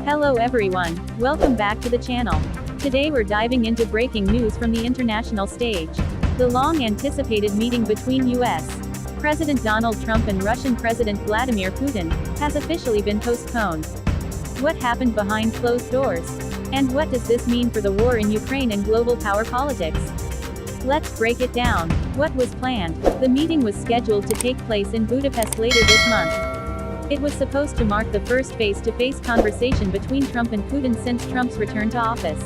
Hello everyone, welcome back to the channel. Today we're diving into breaking news from the international stage. The long-anticipated meeting between US President Donald Trump and Russian President Vladimir Putin has officially been postponed. What happened behind closed doors? And what does this mean for the war in Ukraine and global power politics? Let's break it down. What was planned? The meeting was scheduled to take place in Budapest later this month. It was supposed to mark the first face-to-face conversation between Trump and Putin since Trump's return to office.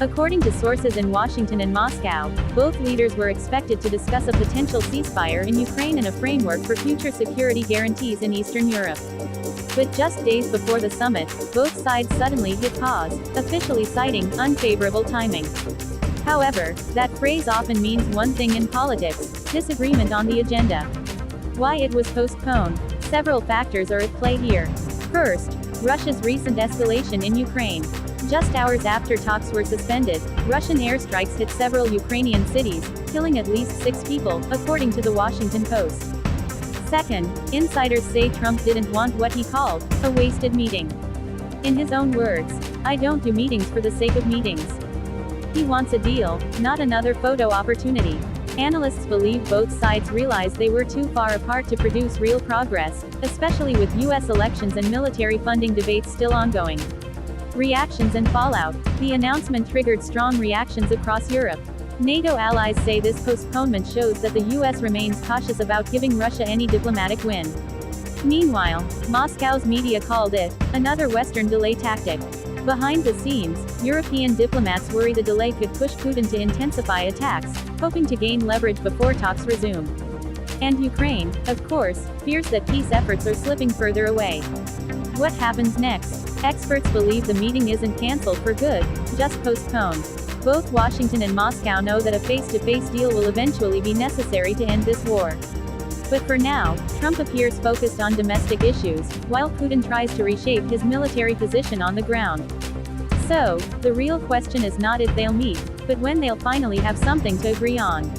According to sources in Washington and Moscow, both leaders were expected to discuss a potential ceasefire in Ukraine and a framework for future security guarantees in Eastern Europe. But just days before the summit, both sides suddenly hit pause, officially citing unfavorable timing. However, that phrase often means one thing in politics: disagreement on the agenda. Why it was postponed? Several factors are at play here. First, Russia's recent escalation in Ukraine. Just hours after talks were suspended, Russian airstrikes hit several Ukrainian cities, killing at least 6 people, according to the Washington Post. Second, insiders say Trump didn't want what he called a wasted meeting. In his own words, "I don't do meetings for the sake of meetings." He wants a deal, not another photo opportunity. Analysts believe both sides realized they were too far apart to produce real progress, especially with US elections and military funding debates still ongoing. Reactions and fallout. The announcement triggered strong reactions across Europe. NATO allies say this postponement shows that the US remains cautious about giving Russia any diplomatic win. Meanwhile, Moscow's media called it another Western delay tactic. Behind the scenes, European diplomats worry the delay could push Putin to intensify attacks, hoping to gain leverage before talks resume. And Ukraine, of course, fears that peace efforts are slipping further away. What happens next? Experts believe the meeting isn't cancelled for good, just postponed. Both Washington and Moscow know that a face-to-face deal will eventually be necessary to end this war. But for now, Trump appears focused on domestic issues, while Putin tries to reshape his military position on the ground. So, the real question is not if they'll meet, but when they'll finally have something to agree on.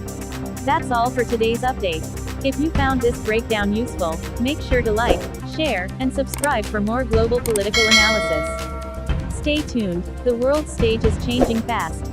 That's all for today's update. If you found this breakdown useful, make sure to like, share, and subscribe for more global political analysis. Stay tuned, the world stage is changing fast.